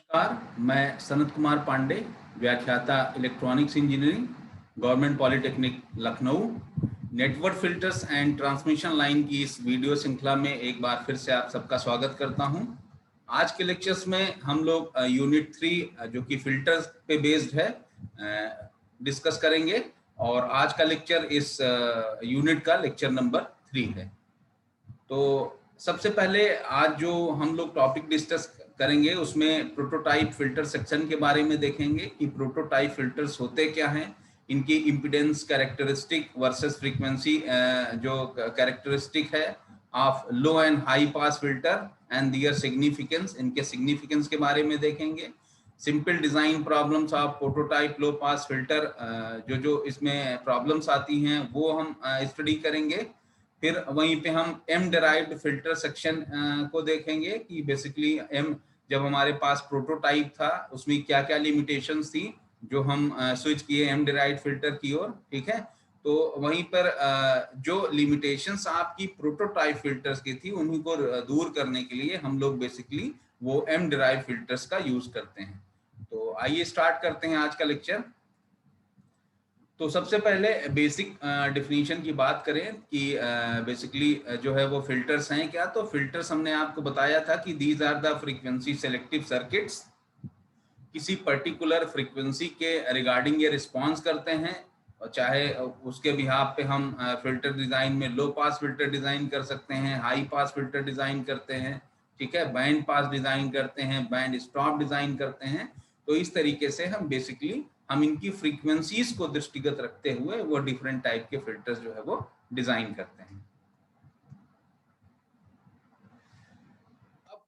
नमस्कार, मैं सनत कुमार पांडे, व्याख्याता electronics engineering, government polytechnic Lucknow. Network filters and transmission line की इस वीडियो श्रृंखला में एक बार फिर से आप सबका स्वागत करता हूं। आज के लेक्चर्स में हम लोग यूनिट 3 जो कि फिल्टर्स पे बेस्ड है डिस्कस करेंगे और आज का लेक्चर इस यूनिट का लेक्चर नंबर 3 है। तो सबसे पहले आज जो हम लोग टॉपिक डिस्कस करेंगे उसमें प्रोटोटाइप फिल्टर सेक्शन के बारे में देखेंगे कि प्रोटोटाइप फिल्टर्स होते क्या हैं, इनकी इम्पीडेंस कैरेक्टरिस्टिक वर्सेस फ्रीक्वेंसी जो कैरेक्टरिस्टिक है of low and high pass filter and their significance, इनके सिग्निफिकेंस के बारे में देखेंगे। Simple design problems of prototype low pass filter, जो इसमें प्रॉब्लम्स आती हैं वो हम स्टडी करेंगे। फिर वहीं पे हम एम डिराइव्ड फिल्टर सेक्शन को देखेंगे कि बेसिकली एम जब हमारे पास प्रोटोटाइप था उसमें क्या क्या लिमिटेशंस थी जो हम स्विच किए एम डिराइव्ड फिल्टर की ओर। ठीक है, तो वहीं पर जो लिमिटेशंस आपकी प्रोटोटाइप फिल्टर्स की थी उन्हीं को दूर करने के लिए हम लोग बेसिकली वो एम डिराइव्ड फिल्टर्स का यूज करते हैं। तो आइए स्टार्ट करते हैं आज का लेक्चर। तो सबसे पहले बेसिक डेफिनेशन की बात करें कि बेसिकली जो है वो फिल्टर्स हैं क्या। तो फिल्टर्स हमने आपको बताया था कि these are the frequency selective circuits, किसी पर्टिकुलर फ्रीक्वेंसी के रिगार्डिंग ये रिस्पॉन्स करते हैं और चाहे उसके बिहाफ पे हम फिल्टर डिजाइन में लो पास फिल्टर डिजाइन कर सकते हैं, हाई पास फिल्टर डिजाइन करते हैं, ठीक है, बैंड पास डिजाइन करते हैं, बैंड स्टॉप डिजाइन करते हैं। तो इस तरीके से हम बेसिकली हम इनकी फ्रीक्वेंसीज को दृष्टिगत रखते हुए वो डिफरेंट टाइप के फिल्टर्स जो है वो डिजाइन करते हैं।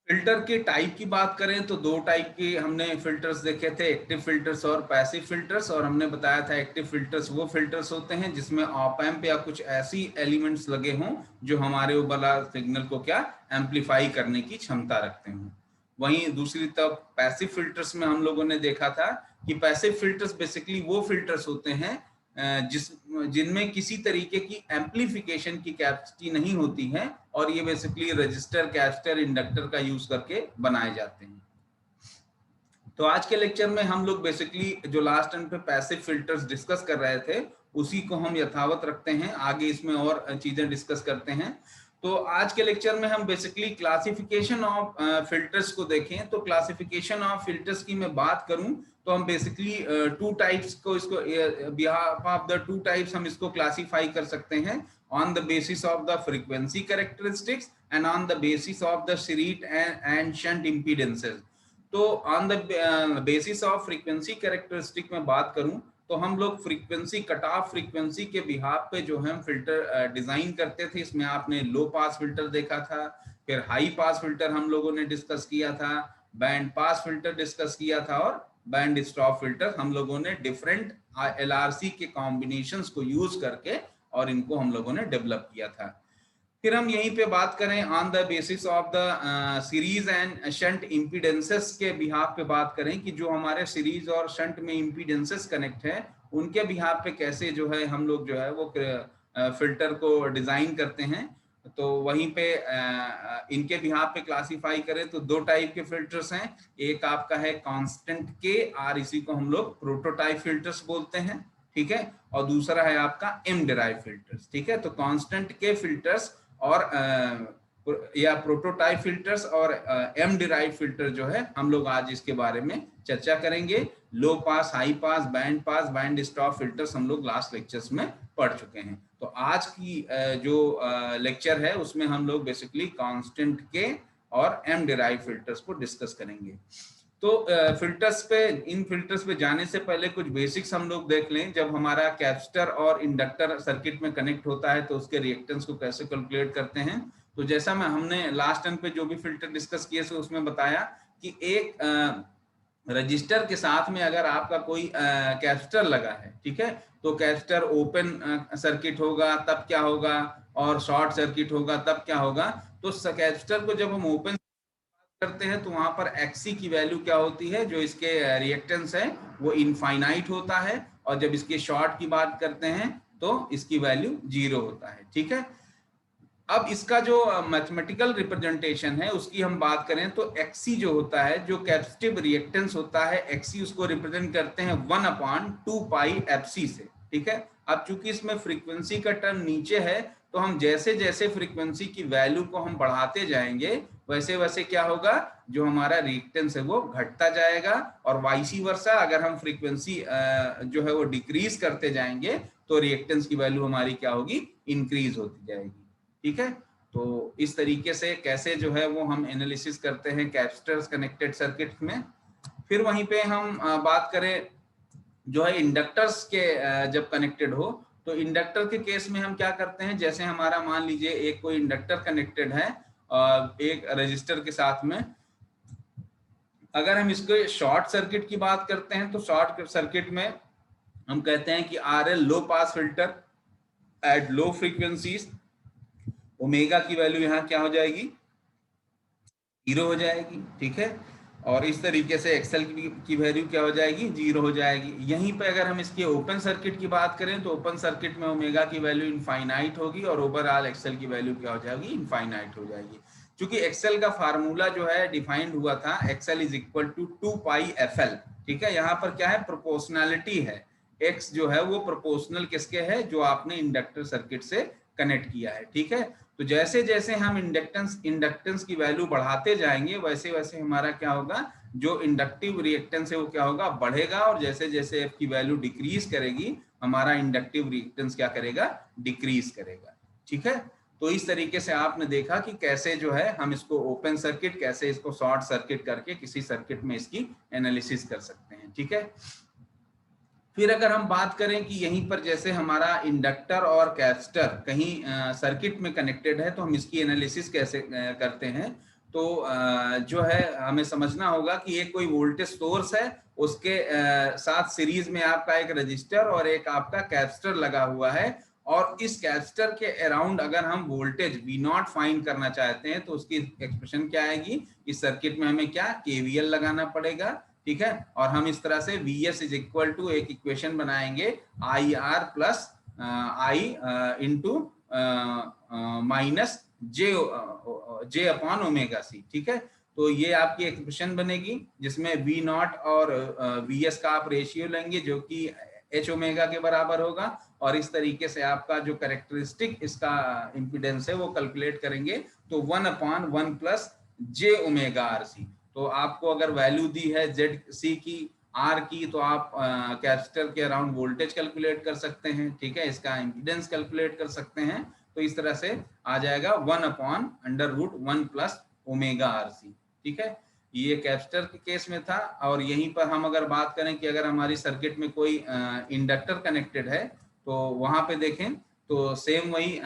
फिल्टर के टाइप की बात करें तो दो टाइप के हमने फिल्टर्स देखे थे, एक्टिव फिल्टर्स और पैसिव फिल्टर्स। और हमने बताया था एक्टिव फिल्टर्स वो फिल्टर्स होते हैं जिसमें ऑप एम्प या कुछ ऐसी एलिमेंट्स लगे हों जो हमारे वाला सिग्नल को क्या एम्पलीफाई करने की क्षमता रखते हों। वहीं दूसरी तरफ पैसिव फिल्टर्स में हम लोगों ने देखा था कि पैसिव फिल्टर्स बेसिकली वो फिल्टर्स होते हैं जिनमें किसी तरीके की एम्पलीफिकेशन की कैपेसिटी नहीं होती है और ये बेसिकली रजिस्टर, कैपेसिटर, इंडक्टर का यूज करके बनाए जाते हैं। तो आज के लेक्चर में हम लोग बेसिकली जो लास्ट टाइम पे पैसिव फिल्टर्स डिस्कस कर रहे थे उसी को हम यथावत रखते हैं, आगे इसमें और चीजें डिस्कस करते हैं। तो आज के लेक्चर में हम बेसिकली क्लासिफिकेशन ऑफ फिल्टर्स को देखें। तो क्लासिफिकेशन ऑफ फिल्टर्स की मैं बात करूं तो हम बेसिकली टू टाइप्स को इसको behalf of the two types हम इसको क्लासिफाई कर सकते हैं on the basis of the frequency characteristics and on the basis of the series and shunt impedances. तो on the basis of frequency characteristic में बात करूं तो हम लोग फ्रीक्वेंसी, कट ऑफ फ्रीक्वेंसी के बिहाफ पे जो है हम फिल्टर डिजाइन करते थे। इसमें आपने लो पास फिल्टर देखा था, फिर हाई पास फिल्टर हम लोगों ने डिस्कस किया था, बैंड पास फिल्टर डिस्कस किया था और बैंड स्टॉप फिल्टर हम लोगों ने डिफरेंट एलआरसी के कॉम्बिनेशंस को यूज करके और इनको हम लोगों ने डेवलप किया था। फिर हम यहीं पे बात करें on the basis of the series and shunt impedances के बिहाफ पे बात करें कि जो हमारे सीरीज और शंट में इम्पीडेंसेस कनेक्ट है उनके बिहाफ पे कैसे जो है हम लोग जो है वो फिल्टर को डिजाइन करते हैं। तो वहीं पे इनके बिहाफ पे क्लासिफाई करें तो दो टाइप के फिल्टर्स हैं। एक आपका है कांस्टेंट के आर, इसी को हम लोग प्रोटोटाइप फिल्टर्स बोलते हैं, ठीक है, और दूसरा है आपका एम डिराइव फिल्टर्स। ठीक है, तो कांस्टेंट के फिल्टर्स और या प्रोटोटाइप फिल्टर्स और एम डिराइव फिल्टर जो है हम लोग आज इसके बारे में चर्चा करेंगे। Low pass, high pass, band stop filters हम लोग लास्ट लेक्चर्स में पढ़ चुके हैं। तो आज की जो लेक्चर है उसमें हम लोग बेसिकली कांस्टेंट के और एम डिराइव फिल्टर्स को डिस्कस करेंगे। तो फिल्टर्स पे, इन फिल्टर्स पे जाने से पहले कुछ बेसिक्स हम लोग देख लें। जब हमारा कैपेसिटर और इंडक्टर सर्किट में कनेक्ट होता है तो उसके रिएक्टेंस को कैसे कैलकुलेट करते हैं। तो जैसा हमने लास्ट टाइम पे जो भी फिल्टर डिस्कस किए थे उसमें बताया कि एक रजिस्टर के साथ में अगर आपका कोई कैपेसिटर लगा है, ठीक है, तो कैपेसिटर ओपन सर्किट होगा तब क्या होगा और शॉर्ट सर्किट होगा तब क्या होगा। तो कैपेसिटर को जब हम ओपन करते हैं तो वहां पर एक्सी की वैल्यू क्या होती है, जो इसके रिएक्टेंस है वो इनफाइनाइट होता है, और जब इसके शॉर्ट की बात करते हैं तो इसकी वैल्यू 0 होता है। ठीक है, अब इसका जो मैथमेटिकल रिप्रेजेंटेशन है उसकी हम बात करें तो XC जो होता है, जो कैपेसिटिव रिएक्टेंस होता है XC, उसको रिप्रेजेंट करते हैं 1/2πfc से। ठीक है, अब चूंकि इसमें फ्रीक्वेंसी का टर्म नीचे है तो हम जैसे जैसे फ्रीक्वेंसी की वैल्यू को हम बढ़ाते जाएंगे वैसे वैसे क्या होगा, जो हमारा रिएक्टेंस है वो घटता जाएगा, और वाइसी वर्सा अगर हम फ्रीक्वेंसी जो है वो डिक्रीज करते जाएंगे तो रिएक्टेंस की वैल्यू हमारी क्या होगी, इंक्रीज होती जाएगी। ठीक है, तो इस तरीके से कैसे जो है वो हम एनालिसिस करते हैं कैपेसिटर्स कनेक्टेड सर्किट में। फिर वहीं पे हम बात करें जो है इंडक्टर्स के जब कनेक्टेड हो तो इंडक्टर के केस में हम क्या करते हैं, जैसे हमारा मान लीजिए एक कोई इंडक्टर कनेक्टेड है एक रजिस्टर के साथ में, अगर हम इसको शॉर्ट सर्किट की बात करते हैं तो शॉर्ट सर्किट में हम कहते हैं कि RL low pass filter at low frequencies, omega की वैल्यू यहाँ क्या हो जाएगी, 0 हो जाएगी। ठीक है, और इस तरीके से एक्सेल की वैल्यू क्या हो जाएगी, 0 हो जाएगी। यहीं पे अगर हम इसके ओपन सर्किट की बात करें तो ओपन सर्किट में ओमेगा की वैल्यू इनफाइनाइट होगी और ओवरऑल एक्सेल की वैल्यू क्या हो जाएगी, इनफाइनाइट हो जाएगी। क्योंकि एक्सेल का फार्मूला जो है डिफाइंड हुआ था Excel is equal to 2πfl। ठीक है, यहाँ पर क्या है, प्रोपोर्शनैलिटी है, एक्स जो है वो प्रोपोर्शनल किसके है, जो आपने इंडक्टर सर्किट से कनेक्ट किया है। ठीक है, तो जैसे जैसे हम इंडक्टेंस की वैल्यू बढ़ाते जाएंगे वैसे वैसे हमारा क्या होगा, जो इंडक्टिव रिएक्टेंस है वो क्या होगा, बढ़ेगा, और जैसे जैसे एफ की वैल्यू डिक्रीज करेगी हमारा इंडक्टिव रिएक्टेंस क्या करेगा, डिक्रीज करेगा। ठीक है, तो इस तरीके से आपने देखा कि कैसे जो है हम इसको ओपन सर्किट, कैसे इसको शॉर्ट सर्किट करके किसी सर्किट में इसकी एनालिसिस कर सकते हैं। ठीक है, फिर अगर हम बात करें कि यहीं पर जैसे हमारा इंडक्टर और कैपेसिटर कहीं सर्किट में कनेक्टेड है तो हम इसकी एनालिसिस कैसे करते हैं, तो जो है हमें समझना होगा कि एक कोई वोल्टेज सोर्स है, उसके साथ सीरीज में आपका एक रजिस्टर और एक आपका कैपेसिटर लगा हुआ है, और इस कैपेसिटर के अराउंड अगर हम वोल्टेज V0 फाइंड करना चाहते हैं तो उसकी एक्सप्रेशन क्या आएगी, इस सर्किट में हमें क्या KVL लगाना पड़ेगा। ठीक है, और हम इस तरह से Vs इज इक्वल टू एक इक्वेशन बनाएंगे IR plus I into minus j upon omega C. ठीक है, तो ये आपकी एक्सप्रेशन बनेगी जिसमें V0 और Vs का आप रेशियो लेंगे जो कि H ओमेगा के बराबर होगा, और इस तरीके से आपका जो कैरेक्टरिस्टिक इसका इंपीडेंस है वो कैलकुलेट करेंगे तो 1/1 प्लस जे ओमेगा आर सी। तो आपको अगर वैल्यू दी है जेड सी की, आर की, तो आप कैपेसिटर के अराउंड वोल्टेज कैलकुलेट कर सकते हैं। ठीक है, इसका इंपीडेंस कैलकुलेट कर सकते हैं, तो इस तरह से आ जाएगा 1/√1 प्लस ओमेगा आर सी। ठीक है, ये कैपेसिटर के केस में था। और यहीं पर हम अगर बात करें कि अगर हमारी सर्किट में कोई इंडक्टर कनेक्टेड है तो वहां पे देखें तो सेम वही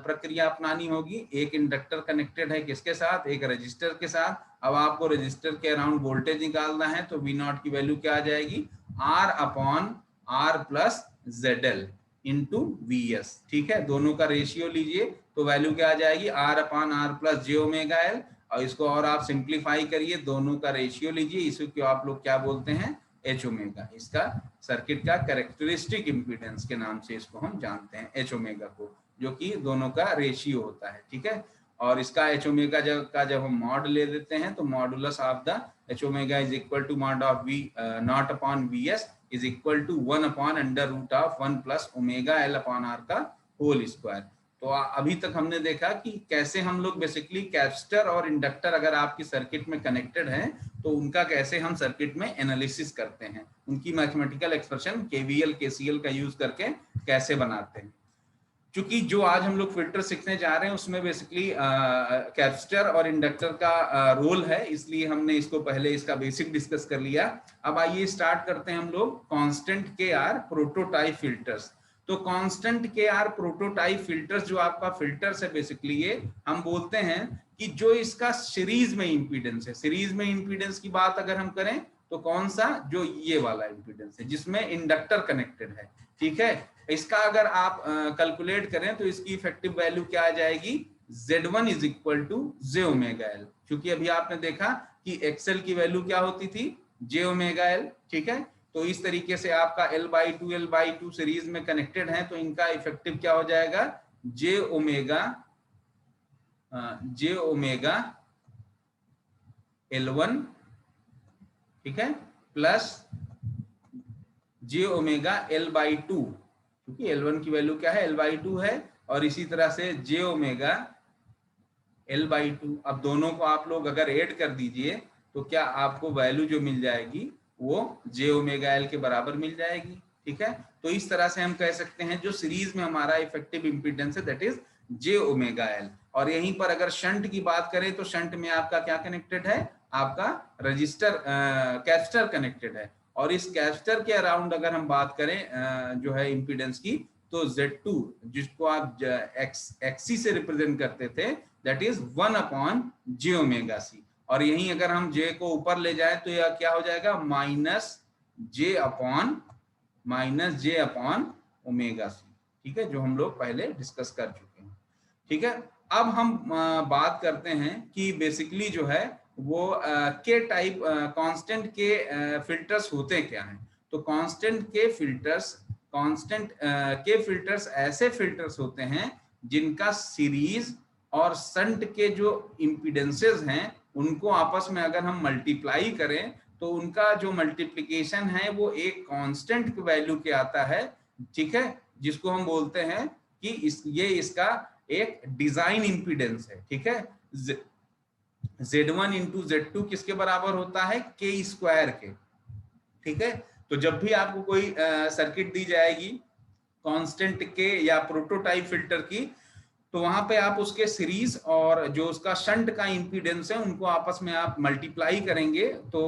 प्रक्रिया अपनानी होगी। एक इंडक्टर कनेक्टेड है किसके साथ, एक रजिस्टर के साथ। अब आपको रजिस्टर के अराउंड वोल्टेज निकालना है तो V0 की वैल्यू क्या आ जाएगी, R/R plus ZL into VS। ठीक है, दोनों का रेशियो लीजिए तो वैल्यू क्या आ जाएगी, R/R प्लस जे ओमेगा एल, और इसको और आप सिंप्लीफाई करिए, दोनों का रेशियो लीजिए, इसको आप लोग क्या बोलते हैं, H ओमेगा। इसका सर्किट का कैरेक्टरिस्टिक इंपीडेंस के नाम से इसको हम जानते हैं, H ओमेगा को, जो कि दोनों का रेशियो होता है। ठीक है, और इसका H ओमेगा जब हम मॉड ले देते हैं तो modulus of the H omega is equal to mod of V0 upon VS is equal to 1/√1 plus omega L upon R का होल स्क्वायर। तो अभी तक हमने देखा कि कैसे हम लोग बेसिकली कैपेसिटर और इंडक्टर अगर आपकी सर्किट में कनेक्टेड हैं तो उनका कैसे हम सर्किट में एनालिसिस करते हैं, उनकी मैथमेटिकल एक्सप्रेशन KVL KCL का यूज करके कैसे बनाते हैं। क्योंकि जो आज हम लोग फिल्टर सीखने जा रहे हैं उसमें बेसिकली कैपेसिटर और इंडक्टर का रोल है, इसलिए हमने इसको पहले इसका बेसिक डिस्कस कर लिया। अब आइए स्टार्ट करते हैं हम लोग कांस्टेंट KR प्रोटोटाइप फिल्टर्स। तो कांस्टेंट KR प्रोटोटाइप फिल्टर्स जो आपका फिल्टर्स है बेसिकली ये हम बोलते हैं कि जो इसका सीरीज में इंपीडेंस है, सीरीज में इंपीडेंस की बात अगर हम करें तो कौन सा, जो ये वाला इंपीडेंस है जिसमें इंडक्टर कनेक्टेड है। ठीक है, इसका अगर आप कैलकुलेट करें तो इसकी इफेक्टिव वैल्यू क्या आ जाएगी, Z1 is equal to j omega L. क्योंकि अभी आपने देखा कि एक्सएल की वैल्यू क्या होती थी, जे ओमेगा एल। ठीक है, तो इस तरीके से आपका L/2 सीरीज में कनेक्टेड है तो इनका इफेक्टिव क्या हो जाएगा, जे ओमेगा जे ओमेगा L1, ठीक है, प्लस जे ओमेगा L/2, क्योंकि L1 की वैल्यू क्या है, L/2 है, और इसी तरह से जे ओमेगा L/2। अब दोनों को आप लोग अगर ऐड कर दीजिए तो क्या आपको वैल्यू जो मिल जाएगी वो जे ओमेगा L के बराबर मिल जाएगी, ठीक है। तो इस तरह से हम कह सकते हैं जो सीरीज में हमारा इफेक्टिव इंपीडेंस है that is J omega L। और यहीं पर अगर शंट की बात करें तो शंट में आपका क्या कनेक्टेड है, आपका रजिस्टर कैपेसिटर कनेक्टेड है, और इस कैपेसिटर के अराउंड अगर हम बात करें जो है इंपीडेंस की, तो Z2 जिसको आप XC से रिप्रेजेंट करते थे that is 1/j omega C, और यहीं अगर हम J को ऊपर ले जाए तो यह क्या हो जाएगा, -j अपॉन ओमेगा सी, ठीक है, जो हम लोग पहले डिस्कस कर चुके हैं, ठीक है। अब हम बात करते हैं कि बेसिकली जो है वो के टाइप कांस्टेंट के फिल्टर्स होते क्या हैं। तो कांस्टेंट के फिल्टर्स ऐसे फिल्टर्स होते हैं जिनका सीरीज और शंट के जो इम्पीडेंसेस हैं उनको आपस में अगर हम मल्टीप्लाई करें तो उनका जो मल्टीप्लिकेशन है वो एक कांस्टेंट वैल्यू के आता है, ठीक है, जिसको हम बोलते हैं कि ये इसका एक डिजाइन इंपीडेंस है, ठीक है। Z1 इंटू Z2 किसके बराबर होता है, K² के, ठीक है। तो जब भी आपको कोई सर्किट दी जाएगी कांस्टेंट के या प्रोटोटाइप फिल्टर की, तो वहां पे आप उसके सीरीज और जो उसका शंट का इंपीडेंस है उनको आपस में आप मल्टीप्लाई करेंगे तो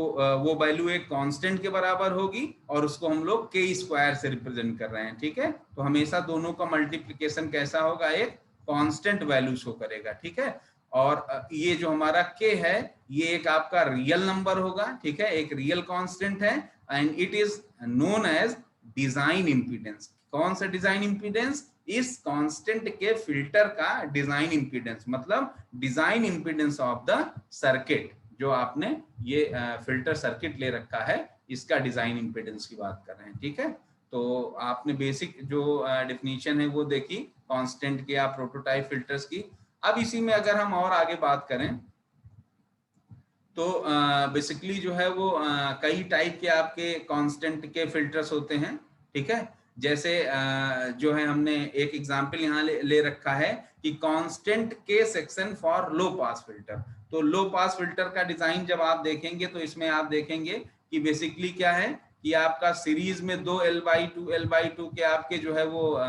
वो वैल्यू एक कांस्टेंट के बराबर होगी, और उसको हम लोग K² से रिप्रेजेंट कर रहे हैं, ठीक है। तो हमेशा दोनों का मल्टीप्लिकेशन कैसा होगा, एक कांस्टेंट वैल्यू शो करेगा, ठीक है। और ये जो हमारा K है ये एक आपका रियल नंबर होगा, ठीक है, एक रियल कांस्टेंट है, and it is known as design impedance. कौन सा डिजाइन इंपीडेंस, इस कांस्टेंट के फिल्टर का डिजाइन इंपीडेंस, मतलब design impedance of the circuit, जो आपने ये फिल्टर सर्किट ले रखा है इसका डिजाइन इंपीडेंस की बात कर रहे हैं, ठीक है। तो आपने बेसिक जो डेफिनेशन है वो देखी कांस्टेंट के या प्रोटोटाइप फिल्टर्स की। अब इसी में अगर हम और आगे बात करें तो बेसिकली जो है वो कई टाइप के आपके कांस्टेंट के फिल्टर्स होते हैं, ठीक है। जैसे जो है हमने एक एग्जांपल यहाँ ले रखा है कि कांस्टेंट के section for low pass filter. तो लो पास फिल्टर का डिजाइन जब आप देखेंगे तो इसमें आप देखेंगे कि बेसिकली क्या है कि आपका सीरीज में दो L/2 के आपके जो है वो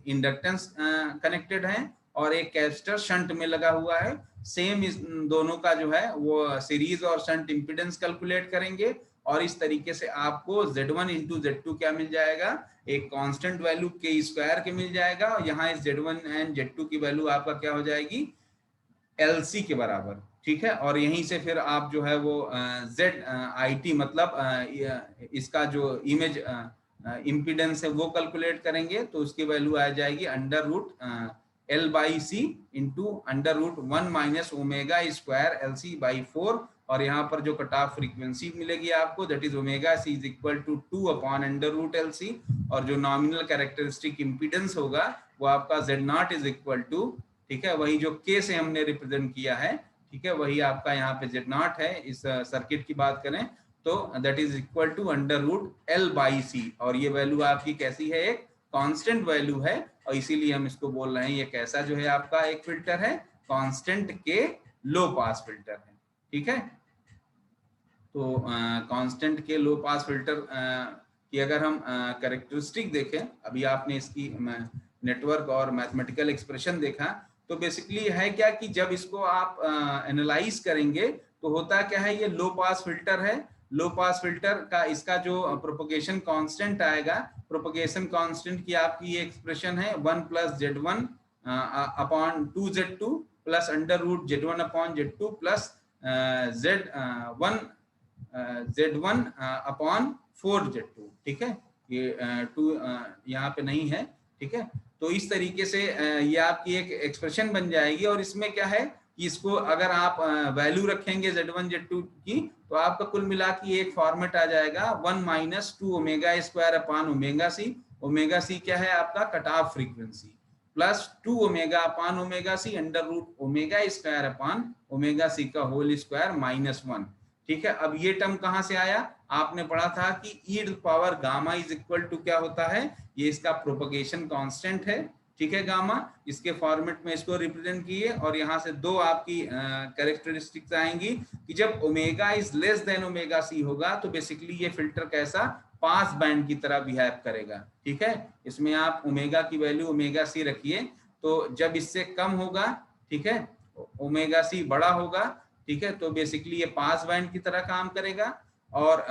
इंडक्टेंस कनेक्टेड हैं और एक कैपेसिटर शंट में लगा हुआ है। सेम इस दोनों का जो है वो सीरीज और शंट इंपीडेंस कैलकुलेट करेंगे, और इस तरीके से आपको Z1 इंटू Z2 क्या मिल जाएगा, एक कांस्टेंट वैल्यू K² के मिल जाएगा, और यहाँ इस Z1 एंड Z2 की वैल्यू आपका क्या हो जाएगी, LC के बराबर, ठीक है। और यहीं से फिर आप जो है वो ZIT मतलब इसका जो इमेज इंपीडेंस है वो कैलकुलेट करेंगे, तो उसकी वैल्यू आ जाएगी √L/C इंटू √1 - ओमेगा² LC/4, और यहाँ पर जो कट ऑफ फ्रीक्वेंसी मिलेगी आपको दैट इज ω/C = 2/√LC, और जो नॉमिनल कैरेक्टरिस्टिक इंपीडेंस होगा वो आपका Z0 = ठीक है, वही जो K से हमने रिप्रेजेंट किया है, ठीक है, वही आपका यहाँ पे Z0 है। इस सर्किट की बात करें तो that is equal to √L/C, और ये वैल्यू आपकी कैसी है, एक कांस्टेंट वैल्यू है, और इसीलिए हम इसको बोल रहे हैं ये कैसा जो है आपका एक फिल्टर है, कांस्टेंट के लो पास फिल्टर है, ठीक है। तो कांस्टेंट के लो पास फिल्टर की अगर हम कैरेक्टरिस्टिक देखें, अभी आपने इसकी नेटवर्क और मैथमेटिकल एक्सप्रेशन देखा, तो बेसिकली है क्या कि जब इसको आप एनालाइज करेंगे तो होता क्या है, ये लो पास फिल्टर है। लो पास फिल्टर का इसका जो प्रोपगेशन कांस्टेंट आएगा, प्रोपगेशन कांस्टेंट की आपकी ये एक्सप्रेशन है 1 + Z1 upon 2Z2 plus √Z1 upon Z2 plus Z1 upon 4Z2, ठीक है। ये 2 यहाँ पे नहीं है, ठीक है। तो इस तरीके से ये आपकी एक एक्सप्रेशन बन जाएगी, और इसमें क्या है कि इसको अगर आप वैल्यू रखेंगे Z1 Z2 की, तो आपका कुल मिला के एक फॉर्मेट आ जाएगा 1 - 2 ω² अपॉन ω/C। ω/C क्या है आपका cut off frequency, plus 2 omega upon omega C under root omega square upon omega C का होल स्क्वायर -1। ठीक है, अब ये टर्म कहां से आया? आपने पढ़ा था कि e to power gamma is equal to क्या होता है, ये इसका प्रोपगेशन कांस्टेंट है। ठीक है, गामा, इसके फॉर्मेट में इसको रिप्रेजेंट किए और यहाँ से दो आपकी कैरेक्टरिस्टिक्स आएंगी कि जब omega is less than omega C होगा तो बेसिकली ये फिल्टर कैसा, पास बैंड की तरह बिहेव करेगा। ठीक है, इसमें आप ओमेगा की वैल्यू ओमेगा सी रखिए, तो जब इससे कम होगा, ठीक है, ओमेगा सी बड़ा होगा, ठीक है, तो बेसिकली ये पास बैंड की तरह काम करेगा। और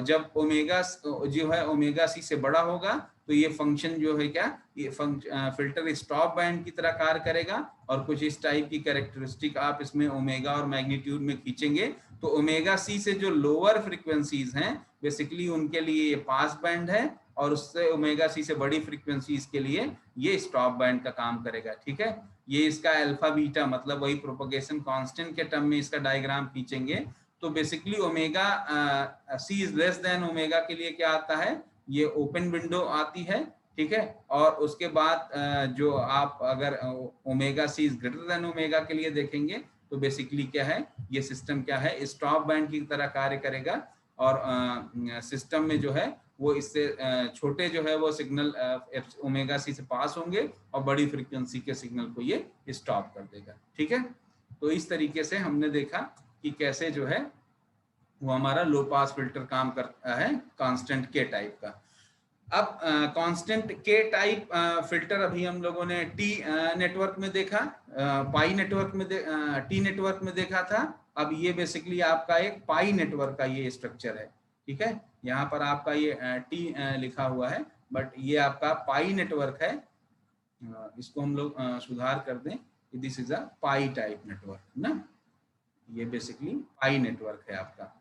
जब ओमेगा जो है ओमेगा सी से बड़ा होगा तो ये फंक्शन जो है क्या, ये फिल्टर स्टॉप बैंड की तरह कार्य करेगा। और कुछ इस टाइप की कैरेक्टरिस्टिक आप इसमें ओमेगा और मैग्नीट्यूड में खींचेंगे तो ओमेगा सी से जो लोअर फ्रीक्वेंसीज हैं बेसिकली उनके लिए ये पास बैंड है, और उससे ओमेगा सी से बड़ी फ्रीक्वेंसीज के लिए ये स्टॉप बैंड का काम करेगा। ठीक है, ये इसका अल्फा बीटा मतलब वही प्रोपगेशन कांस्टेंट के टर्म में इसका डायग्राम खींचेंगे तो basically omega C is less than omega के लिए क्या आता है, ये ओपन विंडो आती है। ठीक है, और उसके बाद जो आप अगर omega C is greater than omega के लिए देखेंगे तो बेसिकली क्या है, ये सिस्टम क्या है, स्टॉप बैंड की तरह कार्य करेगा। और सिस्टम में जो है वो इससे छोटे जो है वो सिग्नल ओमेगा सी से पास होंगे और बड़ी फ्रीक्वेंसी के सिग्नल को ये स्टॉप कर देगा। ठीक है, तो इस तरीके से हमने देखा कि कैसे जो है वो हमारा लो पास फिल्टर काम करता है कांस्टेंट के टाइप का। अब कांस्टेंट के टाइप फिल्टर अभी हम लोगों ने टी नेटवर्क में देखा, पाई नेटवर्क में टी नेटवर्क में देखा था। अब ये बेसिकली आपका एक पाई नेटवर्क का ये स्ट्रक्चर है। ठीक है, यहाँ पर आपका ये टी लिखा हुआ है बट ये आपका पाई नेटवर्क है। इसको हम लोग सुधार कर दें, this is a pi type network ना, ये बेसिकली पाई नेटवर्क है आपका।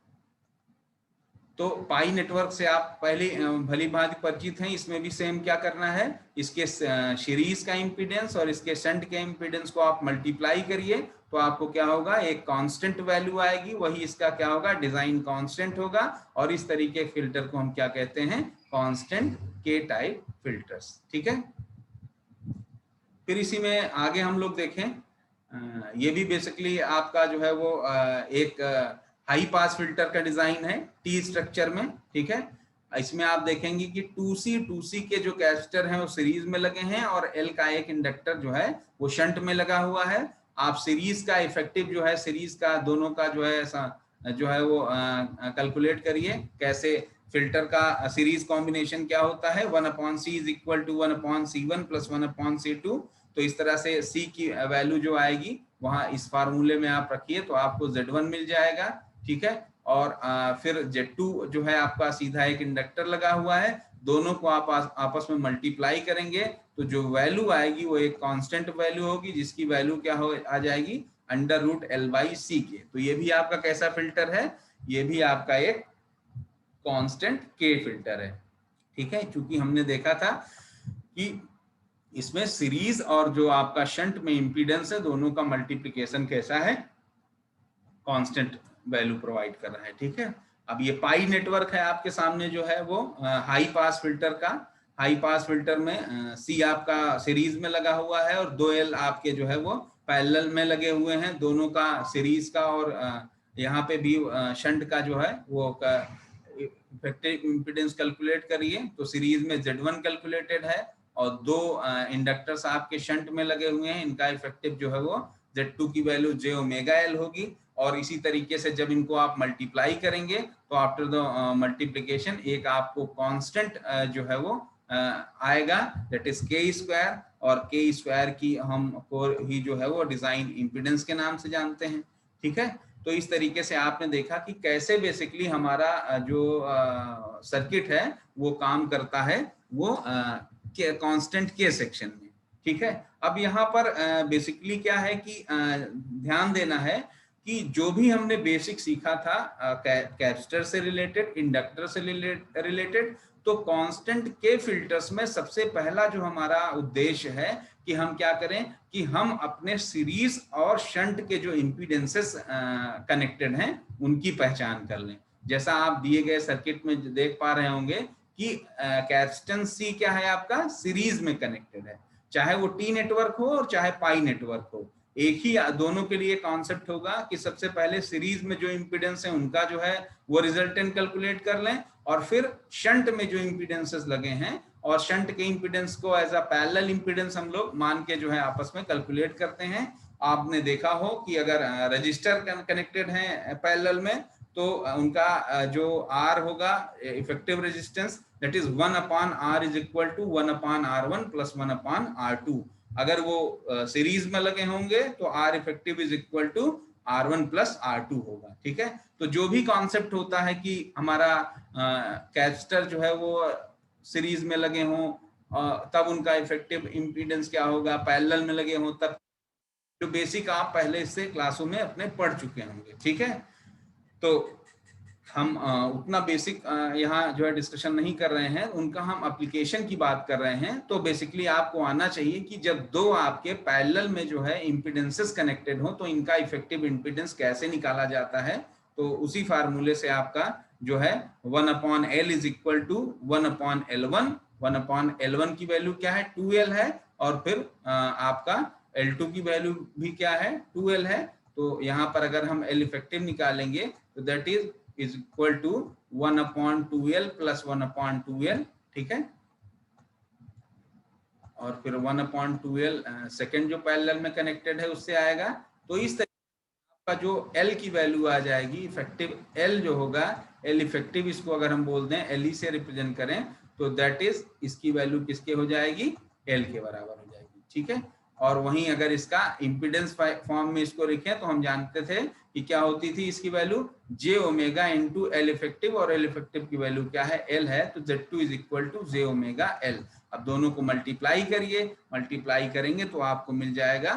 तो पाई नेटवर्क से आप पहले भली भांति परिचित हैं। इसमें भी सेम क्या करना है, इसके सीरीज का इम्पीडेंस और इसके शंट के इम्पीडेंस को आप मल्टीप्लाई करिए तो आपको क्या होगा, एक कांस्टेंट वैल्यू आएगी, वही इसका क्या होगा, डिजाइन कांस्टेंट होगा। और इस तरीके के फिल्टर को हम क्या कहते हैं, कांस्टेंट के टाइप फिल्टर्स। ठीक है, फिर इसी में आगे हम लोग देखें, ये भी बेसिकली आपका जो है वो एक हाई पास फिल्टर का डिजाइन है टी स्ट्रक्चर में। ठीक है, इसमें आप देखेंगे कि 2C के जो कैपेसिटर हैं वो सीरीज में लगे हैं और L का एक इंडक्टर जो है वो शंट में लगा हुआ है। आप सीरीज का इफेक्टिव जो है, सीरीज का दोनों का जो है जो है वो कैलकुलेट करिए, कैसे फिल्टर का सीरीज कॉम्बिनेशन क्या होता है, 1/C is equal to 1/C1 plus 1/C2। तो इस तरह से C की वैल्यू जो आएगी वहां इस फार्मूले में आप रखिए तो आपको Z1 मिल जाएगा। ठीक है, और फिर Z2 जो है आपका सीधा एक इंडक्टर लगा हुआ है, दोनों को आप आपस में मल्टीप्लाई करेंगे तो जो वैल्यू आएगी वो एक कांस्टेंट वैल्यू होगी जिसकी वैल्यू क्या हो आ जाएगी, अंडर रूट L/C के। तो ये भी आपका कैसा फिल्टर है, ये भी आपका एक कांस्टेंट के फिल्टर है। ठीक है, क्योंकि हमने देखा था कि इसमें सीरीज और जो आपका शंट में इंपीडेंस है दोनों का मल्टीप्लिकेशन कैसा है, कांस्टेंट वैल्यू प्रोवाइड कर रहा है। ठीक है, अब ये पाई नेटवर्क है आपके सामने जो है वो हाई पास फिल्टर का। हाई पास फिल्टर में सी आपका सीरीज में लगा हुआ है और 2L आपके जो है वो पैरेलल में लगे हुए हैं, दोनों का सीरीज का और यहाँ पे भी शंट का जो है वो इफेक्टिव इंपीडेंस कैलकुलेट करिए तो सीरीज में Z1 कैलकुलेटेड है और दो इंडक्टर्स आपके शंट में लगे हुए हैं, इनका इफेक्टिव जो है वो Z2 की वैल्यू j ओमेगा L होगी। और इसी तरीके से जब इनको आप मल्टीप्लाई करेंगे तो आफ्टर द मल्टीप्लिकेशन एक आपको कांस्टेंट जो है वो आएगा, दैट इज के स्क्वायर। और के स्क्वायर की हम को ही जो है वो डिजाइन इंपीडेंस के नाम से जानते हैं। ठीक है, तो इस तरीके से आपने देखा कि कैसे बेसिकली हमारा जो सर्किट है वो काम करता है वो कांस्टेंट के सेक्शन में। ठीक है, अब यहाँ पर बेसिकली क्या है कि ध्यान देना है कि जो भी हमने बेसिक सीखा था कैपेसिटर से रिलेटेड, इंडक्टर से रिलेटेड, तो कांस्टेंट के फिल्टर्स में सबसे पहला जो हमारा उद्देश्य है कि हम क्या करें कि हम अपने सीरीज और शंट के जो इंपीडेंसेस कनेक्टेड हैं उनकी पहचान कर लें। जैसा आप दिए गए सर्किट में देख पा रहे होंगे कि कैपेसिटेंस C क्या है आपका, सीरीज में कनेक्टेड है। चाहे वो टी नेटवर्क हो और चाहे पाई नेटवर्क हो। एक ही दोनों के लिए कॉन्सेप्ट होगा कि सबसे पहले सीरीज में जो इंपीडेंस है उनका जो है वो रिजल्टेंट कैलकुलेट कर लें, और फिर शंट में जो इंपीडेंसेस लगे हैं और शंट के इंपीडेंस को एज अ पैरेलल इंपीडेंस हम लोग मान के जो है आपस में कैलकुलेट करते हैं। आपने देखा हो कि अगर रजिस्टर कनेक्टेड है पैरेलल में तो उनका जो R होगा effective resistance that is 1/R is equal to 1/R1 plus 1/R2। अगर वो सीरीज में लगे होंगे तो R effective is equal to R1 plus R2 होगा। ठीक है, तो जो भी कॉन्सेप्ट होता है कि हमारा कैपेसिटर जो है वो सीरीज में लगे हों तब उनका इफेक्टिव इंपीडेंस क्या होगा, पैरेलल में लगे हों तब, जो बेसिक आप पहले से क्लासों में अपने पढ़ चुके होंगे। ठीक है, तो हम उतना बेसिक यहाँ जो है डिस्कशन नहीं कर रहे हैं, उनका हम एप्लीकेशन की बात कर रहे हैं। तो बेसिकली आपको आना चाहिए कि जब दो आपके पैरेलल में जो है इंपीडेंसेस कनेक्टेड हो तो इनका इफेक्टिव इंपीडेंस कैसे निकाला जाता है। तो उसी फार्मूले से आपका जो है 1/L is equal to 1/L1। 1/L1 की वैल्यू क्या है, 2L है, और फिर आपका L2 की वैल्यू भी क्या है, 2L है। तो यहाँ पर अगर हम L इफेक्टिव निकालेंगे तो that is equal to 1/2L plus 1/2L। ठीक है, और फिर 1/2L सेकेंड जो पैरेलल में कनेक्टेड है उससे आएगा। तो इस तरीके का जो L की वैल्यू आ जाएगी इफेक्टिव L जो होगा, L इफेक्टिव इसको अगर हम बोल दें LE से रिप्रेजेंट करें तो दैट इज इसकी वैल्यू किसके हो जाएगी, L के बराबर हो जाएगी। ठीक है, और वहीं अगर इसका इंपीडेंस फॉर्म में इसको लिखें तो हम जानते थे कि क्या होती थी इसकी value j omega into L effective, और L इफेक्टिव की वैल्यू क्या है, L है, तो Z2 is equal to j omega L। अब दोनों को मल्टीप्लाई करिए, मल्टीप्लाई करेंगे तो आपको मिल जाएगा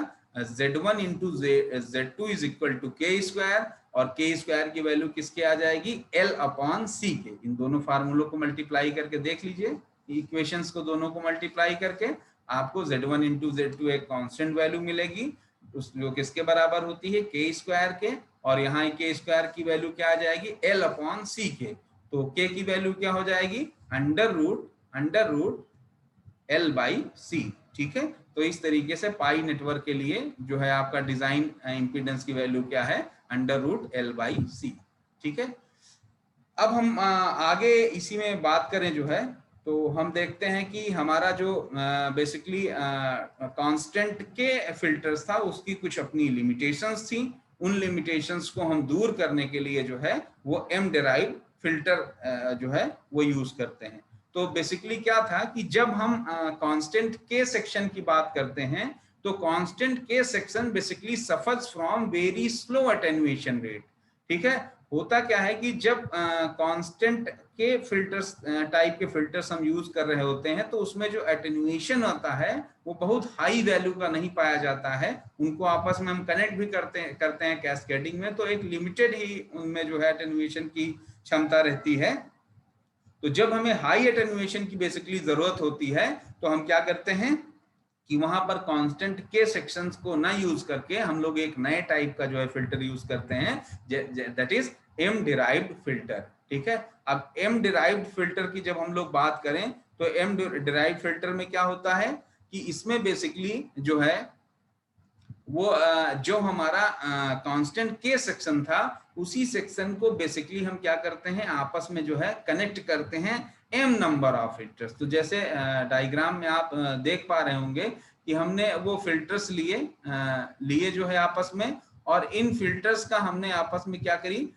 Z1 into Z2 is equal to K square, और K स्क्वायर की वैल्यू किसके आ जाएगी, L/C के। इन दोनों फार्मूलों को मल्टीप्लाई करके देख लीजिए, इक्वेशंस को दोनों को मल्टीप्लाई करके आपको Z1 इंटू Z2 एक कांस्टेंट वैल्यू मिलेगी उस जो किसके बराबर होती है, K स्क्वायर के, और यहाँ K स्क्वायर की वैल्यू क्या आ जाएगी, L/C के। तो K की वैल्यू क्या हो जाएगी, अंडर रूट L/C। ठीक है, तो इस तरीके से पाई नेटवर्क के लिए जो है आपका डिजाइन इंपीडेंस की वैल्यू क्या है, अंडर रूट L/C। ठीक है, अब हम आगे इसी में बात करें जो है, तो हम देखते हैं कि हमारा जो बेसिकली कांस्टेंट के फिल्टर्स था उसकी कुछ अपनी लिमिटेशंस थी। उन लिमिटेशंस को हम दूर करने के लिए जो है वो M डिराइव्ड फिल्टर जो है वो यूज करते हैं। तो बेसिकली क्या था कि जब हम कांस्टेंट के सेक्शन की बात करते हैं तो कांस्टेंट के section basically suffers from very slow attenuation rate. ठीक है, होता क्या है कि जब कांस्टेंट के फिल्टर्स टाइप के फिल्टर्स हम यूज कर रहे होते हैं तो उसमें जो एटेन्युएशन होता है वो बहुत हाई वैल्यू का नहीं पाया जाता है। उनको आपस में हम कनेक्ट भी करते हैं कैस्केडिंग में, तो एक लिमिटेड ही उनमें जो है एटेन्युएशन की क्षमता रहती है। तो जब हमें हाई एटेन्युएशन की बेसिकली जरूरत होती है तो हम क्या करते हैं कि वहां पर कांस्टेंट के सेक्शंस को ना यूज करके हम लोग एक नए टाइप का जो है फिल्टर यूज करते हैं, that is M derived filter. ठीक है, अब M डिराइव्ड फिल्टर की जब हम लोग बात करें तो M डिराइव्ड फिल्टर में क्या होता है कि इसमें बेसिकली जो है वो जो हमारा कांस्टेंट के सेक्शन था उसी सेक्शन को बेसिकली हम क्या करते हैं, आपस में जो है कनेक्ट करते हैं M नंबर ऑफ फिल्टर्स। तो जैसे डायग्राम में आप देख पा रहे होंगे कि हमने वो फिल्टर्स लिए जो है आपस में, और इन फिल्टर्स का हमने आपस में क्या करी,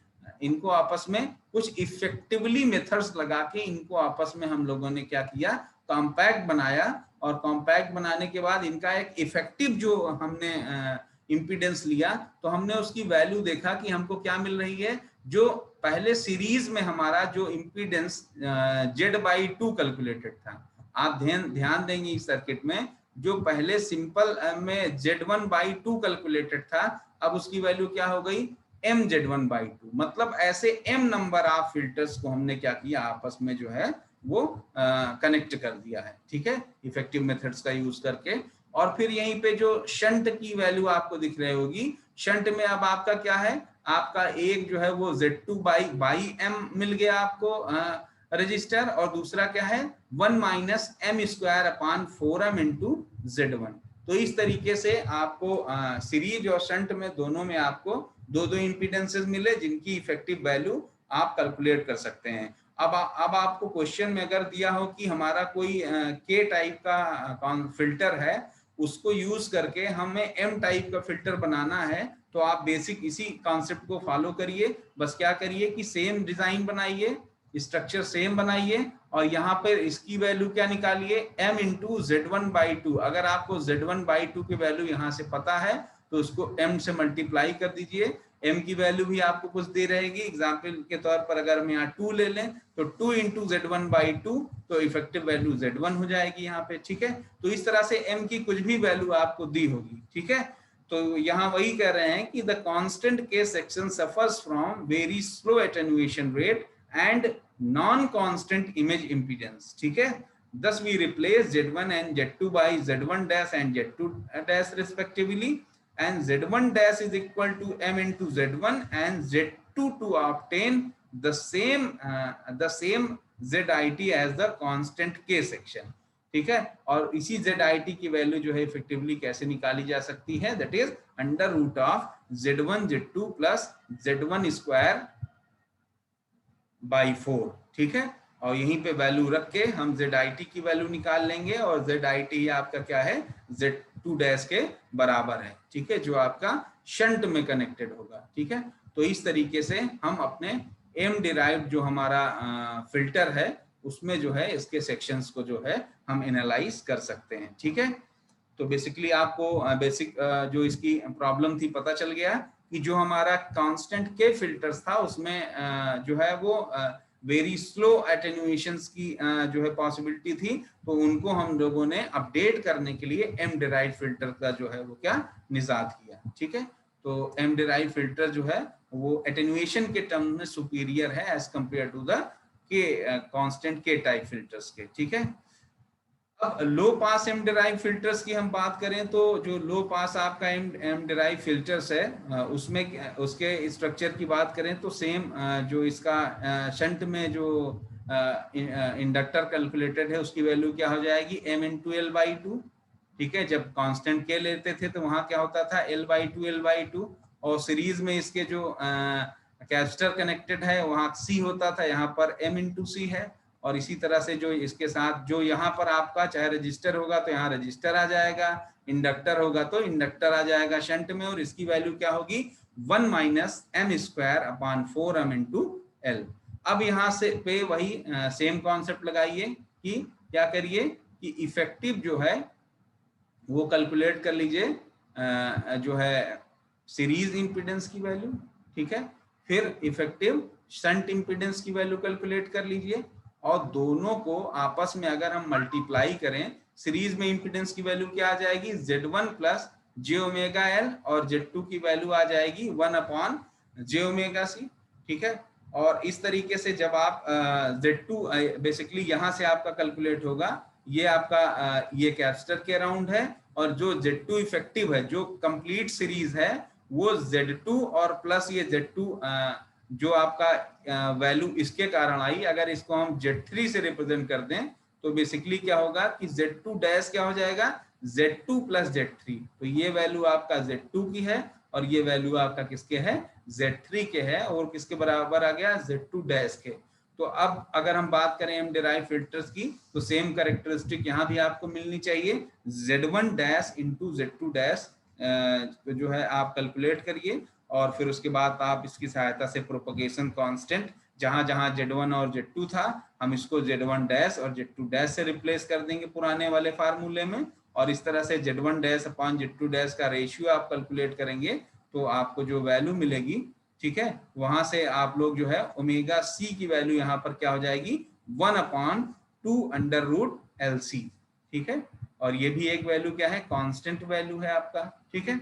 इनको आपस में कुछ इफेक्टिवली मेथड्स लगा के इनको आपस में हम लोगों ने क्या किया, कॉम्पैक्ट बनाया, और कॉम्पैक्ट बनाने के बाद इनका एक इफेक्टिव जो हमने इंपीडेंस लिया तो हमने उसकी वैल्यू देखा कि हमको क्या मिल रही है, जो पहले सीरीज में हमारा जो इंपीडेंस Z/2 कैलकुलेटेड था। आप ध्यान देंगे इस सर्किट में जो पहले सिंपल में Z1/2 कैलकुलेटेड था, अब उसकी वैल्यू क्या हो गई, MZ1/2। मतलब ऐसे M नंबर ऑफ फिल्टर्स को हमने क्या किया, आपस में जो है वो कनेक्ट कर दिया है। ठीक है, इफेक्टिव मेथड्स का यूज करके। और फिर यहीं पे जो शंट की वैल्यू आपको दिख रही होगी, शंट में अब आपका क्या है, आपका एक जो है वो Z2/M मिल गया आपको रजिस्टर, और दूसरा क्या है 1 minus M square upon 4m into Z1। तो इस तरीके से आपको सीरीज और शंट में दोनों में आपको दो दो इम्पीडेंसेस मिले जिनकी इफेक्टिव वैल्यू आप कैलकुलेट कर सकते हैं। अब आपको क्वेश्चन में अगर दिया हो कि हमारा कोई के टाइप का फिल्टर है, उसको यूज करके हमें एम टाइप का फिल्टर बनाना है, तो आप बेसिक इसी कॉन्सेप्ट को फॉलो करिए। बस क्या करिए कि सेम डिजाइन बनाइए, स्ट्रक्चर सेम बनाइए, और यहाँ पर इसकी वैल्यू क्या निकालिए m इंटू Z1/2। अगर आपको Z1/2 की वैल्यू यहाँ से पता है तो उसको m से मल्टीप्लाई कर दीजिए। m की वैल्यू भी आपको कुछ दे रहेगी, एग्जाम्पल के तौर पर अगर हम यहाँ 2 ले लें तो 2 इंटू Z1/2, तो इफेक्टिव वैल्यू Z1 हो जाएगी यहाँ पे। ठीक है, तो इस तरह से m की कुछ भी वैल्यू आपको दी होगी। ठीक है, तो यहाँ वही कह रहे हैं कि द कांस्टेंट के section suffers from very slow attenuation rate and non constant image impedance. ठीक है, thus we replace Z1 and Z2 by Z1 dash and Z2 dash respectively, and Z1 dash is equal to m into Z1 and Z2 to obtain the same ZIT as the constant K section। ठीक है, और इसी ZIT की value जो है effectively कैसे निकाली जा सकती है, that is under root of Z1 Z2 plus Z1 square by 4। ठीक है, और यहीं पे वैल्यू रख के हम ZIT की वैल्यू निकाल लेंगे, और ZIT आपका क्या है Z2 डैश के बराबर है। ठीक है, जो आपका शंट में कनेक्टेड होगा। ठीक है, तो इस तरीके से हम अपने एम डिराइव्ड जो हमारा फिल्टर है उसमें जो है इसके सेक्शंस को जो है हम एनालाइज कर सकते हैं। ठीक है, तो बेसिकली आपको बेसिक जो इसकी प्रॉब्लम थी पता चल गया कि जो हमारा कांस्टेंट के फिल्टर्स था उसमें जो है वो वेरी स्लो एटेन्युएशंस की जो है पॉसिबिलिटी थी, तो उनको हम लोगों ने अपडेट करने के लिए एम डिराइव्ड फिल्टर का जो है वो क्या निजात किया। ठीक है, तो एम डिराइव्ड फिल्टर जो है वो एटेन्युएशन के टर्म में सुपीरियर है एज कंपेयर टू द के कांस्टेंट के टाइप फिल्टर्स के। ठीक है, अब लो पास एम डिराइव फिल्टर्स की हम बात करें तो जो लो पास आपका एम डिराइव फिल्टर्स है उसमें उसके स्ट्रक्चर की बात करें तो सेम जो इसका शंट में जो इंडक्टर कैलकुलेटेड है उसकी वैल्यू क्या हो जाएगी m×L/2। ठीक है, जब कांस्टेंट के लेते थे तो वहां क्या होता था L/2 और सीरीज में इसके जो कैपेसिटर कनेक्टेड है वहां C होता था, यहाँ पर m×C है। और इसी तरह से जो इसके साथ जो यहाँ पर आपका चाहे रजिस्टर होगा तो यहाँ रजिस्टर आ जाएगा, इंडक्टर होगा तो इंडक्टर आ जाएगा शंट में, और इसकी वैल्यू क्या होगी 1 minus M square upon 4m into L। अब यहाँ से पे वही सेम कॉन्सेप्ट लगाइए कि क्या करिए कि इफेक्टिव जो है वो कैलकुलेट कर लीजिए जो है सीरीज इंपीडेंस की वैल्यू। ठीक है, फिर इफेक्टिव शंट इंपीडेंस की वैल्यू कैलकुलेट कर लीजिए, और दोनों को आपस में अगर हम मल्टीप्लाई करें, सीरीज में इंपीडेंस की वैल्यू क्या आ जाएगी Z1 प्लस j⍵L, और Z2 की वैल्यू आ जाएगी 1/j⍵C। ठीक है, और इस तरीके से जब आप Z2 बेसिकली यहाँ से आपका कैलकुलेट होगा, ये आपका ये कैपेसिटर के अराउंड है, और जो Z2 इफेक्टिव है जो कंप्लीट सीरीज है वो Z2 और प्लस ये Z2 जो आपका वैल्यू इसके कारण आई, अगर इसको हम Z3 से रिप्रेजेंट कर दें तो बेसिकली क्या होगा कि Z2 डैश क्या हो जाएगा Z2 प्लस Z3। तो ये वैल्यू आपका Z2 की है और ये वैल्यू आपका किसके है Z3 के है, और किसके बराबर आ गया Z2 डैश के। तो अब अगर हम बात करें एम डिराइव फिल्टर्स की तो सेम कैरेक्टरिस्टिक यहाँ भी आपको मिलनी चाहिए, Z1 dash into Z2 dash जो है आप कैलकुलेट करिए, और फिर उसके बाद आप इसकी सहायता से प्रोपगेशन कांस्टेंट जहां जहां Z1 और Z2 था हम इसको Z1 डैश और Z2 डैश से रिप्लेस कर देंगे पुराने वाले फार्मूले में, और इस तरह से Z1 dash upon Z2 dash का रेशियो आप कैलकुलेट करेंगे तो आपको जो वैल्यू मिलेगी, ठीक है, वहां से आप लोग जो है ओमेगा C की वैल्यू यहाँ पर क्या हो जाएगी 1/2√LC। ठीक है, और ये भी एक वैल्यू क्या है कांस्टेंट वैल्यू है आपका। ठीक है,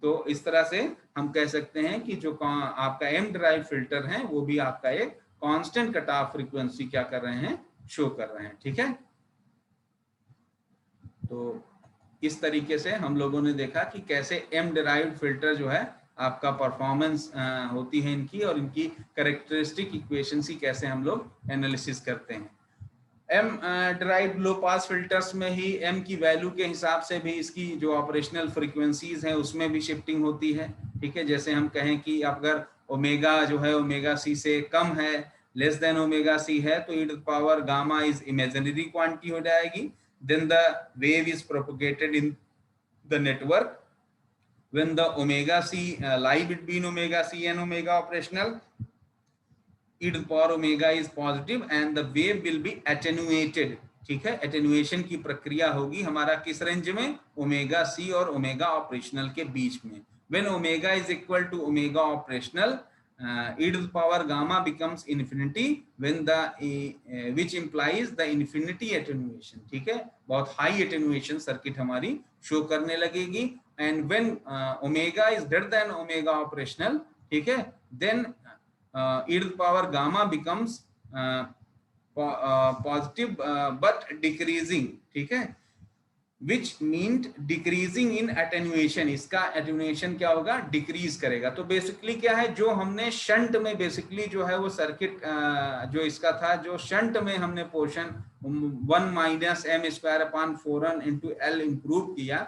तो इस तरह से हम कह सकते हैं कि जो आपका एम डिराइव फिल्टर है वो भी आपका एक कांस्टेंट कट ऑफ फ्रीक्वेंसी क्या कर रहे हैं शो कर रहे हैं। ठीक है, तो इस तरीके से हम लोगों ने देखा कि कैसे एम डिराइव्ड फिल्टर जो है आपका परफॉर्मेंस होती है इनकी, और इनकी कैरेक्टरिस्टिक इक्वेशंस ही कैसे हम लोग एनालिसिस करते हैं। एम डिराइव्ड लो पास फिल्टर्स में ही एम की वैल्यू के हिसाब से भी इसकी जो ऑपरेशनल फ्रीक्वेंसीज हैं उसमें भी शिफ्टिंग होती है, ठीक है। जैसे हम कहें कि अगर ओमेगा जो है ओमेगा सी से कम है, लेस देन ओमेगा सी है, तो e to the power gamma is imaginary quantity हो जाएगी। Then the wave is propagated in the network when the omega c lie between omega c and omega operational, e to the power omega is positive and the wave will be attenuated, ठीक है। Attenuation की प्रक्रिया होगी हमारा किस range में, omega C और omega operational के बीच में। When omega is equal to omega operational, e to the power gamma becomes infinity when the which implies the infinity attenuation, ठीक है। बहुत हाई एटेन्युएशन सर्किट हमारी शो करने लगेगी। And when omega is greater than omega operational, ठीक है, then e to the power gamma becomes positive but decreasing, ठीक है, which means decreasing in attenuation। इसका attenuation क्या होगा, डिक्रीज करेगा। तो बेसिकली क्या है, जो हमने शंट में बेसिकली जो है वो सर्किट जो इसका था, जो शंट में हमने portion 1 minus M square upon 4n into L improve किया,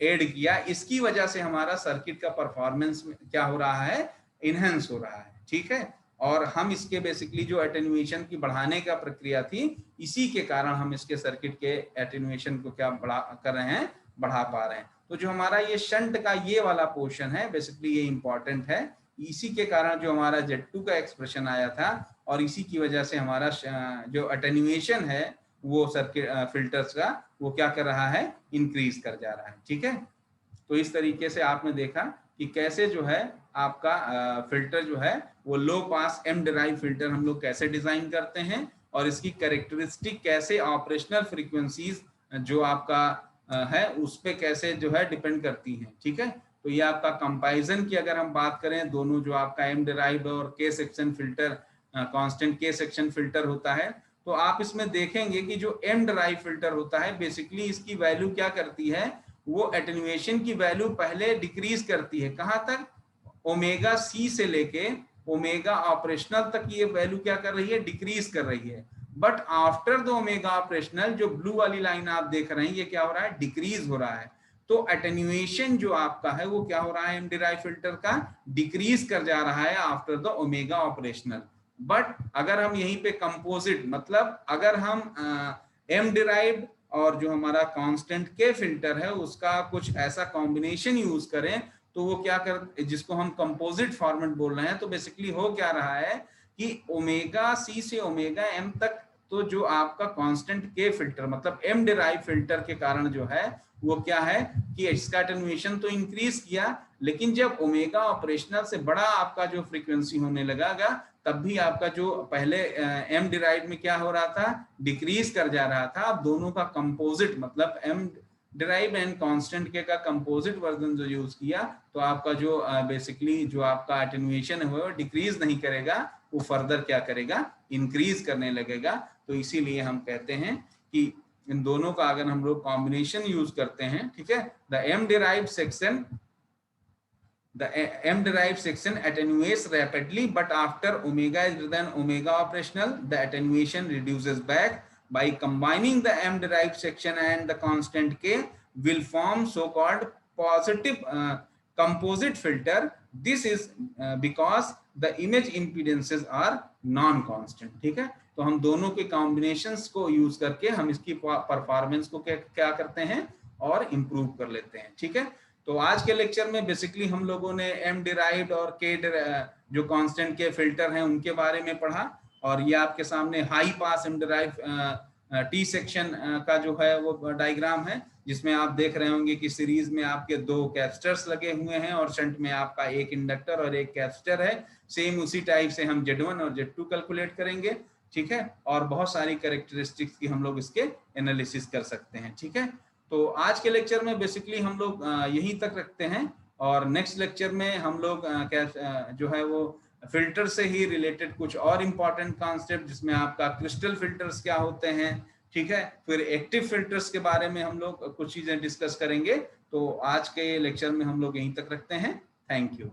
ऐड किया, इसकी वजह से हमारा सर्किट का परफॉर्मेंस क्या हो रहा है, इनहेंस हो रहा है, ठीक है। और हम इसके बेसिकली जो एटेन्युएशन की बढ़ाने का प्रक्रिया थी, इसी के कारण हम इसके सर्किट के एटेन्युएशन को क्या बढ़ा कर रहे हैं, बढ़ा पा रहे हैं। तो जो हमारा ये शंट का ये वाला पोर्शन है, बेसिकली ये इंपॉर्टेंट है। इसी के कारण जो हमारा Z2 का एक्सप्रेशन आया था, और इसी की वजह से हमारा जो एटेन्युएशन है वो सर्किट फिल्टर्स का वो क्या कर रहा है, इंक्रीज कर जा रहा है, ठीक है। तो इस तरीके से आपने देखा कि कैसे जो है आपका फिल्टर जो है वो लो पास एम डिराइव फिल्टर हम लोग कैसे डिजाइन करते हैं, और इसकी कैरेक्टरिस्टिक कैसे ऑपरेशनल फ्रीक्वेंसीज जो आपका है उस पे कैसे जो है डिपेंड करती हैं, ठीक है। तो ये आपका कंपैरिजन की अगर हम बात करें, दोनों जो आपका एम डिराइव और के सेक्शन फिल्टर, कांस्टेंट के सेक्शन फिल्टर होता है, तो आप इसमें देखेंगे कि जो एम डिराइव फिल्टर होता है बेसिकली इसकी वैल्यू क्या करती है, वो एटेन्युएशन की वैल्यू पहले डिक्रीज करती है, कहां तक, ओमेगा सी से लेके ओमेगा ऑपरेशनल तक ये वैल्यू क्या कर रही है, डिक्रीज कर रही है। But after the omega operational, जो ब्लू वाली लाइन आप देख रहे हैं, ये क्या हो रहा है, डिक्रीज हो रहा है। तो एटेन्युएशन जो आपका है वो क्या हो रहा है, एम डिराइव फिल्टर का डिक्रीज कर जा रहा है after the omega operational. But अगर हम यहीं पे कंपोजिट, मतलब अगर हम एम डिराइव और जो हमारा कांस्टेंट के फिल्टर है उसका कुछ ऐसा कॉम्बिनेशन यूज करें, तो वो क्या कर, जिसको हम कंपोजिट फॉर्मेट बोल रहे हैं, तो बेसिकली हो क्या रहा है कि ओमेगा सी से ओमेगा एम तक, तो जो आपका कांस्टेंट के फिल्टर मतलब एम डिराइव फिल्टर के कारण जो है वो क्या है कि इसका एटेन्युएशन तो इंक्रीज किया, लेकिन जब ओमेगा ऑपरेशनल से बड़ा आपका जो फ्रीक्वेंसी होने लगेगा, तब भी आपका जो पहले एम डिराइव में क्या हो रहा था, डिक्रीज कर जा रहा था। अब दोनों का कंपोजिट मतलब एम डिराइव एंड कांस्टेंट के का कंपोजिट वर्जन जो यूज किया, तो आपका जो बेसिकली जो आपका एटेन्युएशन है वो डिक्रीज नहीं करेगा, वो फर्दर क्या करेगा, इंक्रीज करने लगेगा। तो इसीलिए हम कहते हैं कि इन दोनों का अगर हम लोग कॉम्बिनेशन यूज करते हैं, ठीक है, the M derive section, the M derived section attenuates rapidly, but after omega is greater than omega operational, the attenuation reduces back. By combining the M derived section and the constant K will form so-called positive composite filter. This is because the image impedances are non-constant, ठीक है। तो हम दोनों के combinations को use करके हम इसकी परफॉर्मेंस को क्या करते हैं और इम्प्रूव कर लेते हैं, ठीक है। तो आज के लेक्चर में बेसिकली हम लोगों ने एम डिराइव्ड और के जो कांस्टेंट के फिल्टर हैं उनके बारे में पढ़ा, और ये आपके सामने high pass M derive T section का जो है वो डायग्राम है, जिसमें आप देख रहे होंगे कि सीरीज में आपके 2 कैपेसिटर्स लगे हुए हैं और शंट में आपका एक इंडक्टर और एक कैपेसिटर है। सेम उसी टाइप से हम Z1 और Z2 कैलकुलेट करेंगे, ठीक है, और बहुत सारी कैरेक्टरिस्टिक्स की हम लोग इसके एनालिसिस कर सकते हैं, ठीक है। तो आज के लेक्चर में बेसिकली हम लोग यहीं तक रखते हैं, और नेक्स्ट लेक्चर में हम लोग जो है वो फिल्टर से ही रिलेटेड कुछ और इम्पोर्टेंट कॉन्सेप्ट, जिसमें आपका क्रिस्टल फिल्टर्स क्या होते हैं, ठीक है, फिर एक्टिव फिल्टर्स के बारे में हम लोग कुछ चीजें डिस्कस करेंगे। तो आज के लेक्चर में हम लोग यहीं तक रखते हैं। Thank you.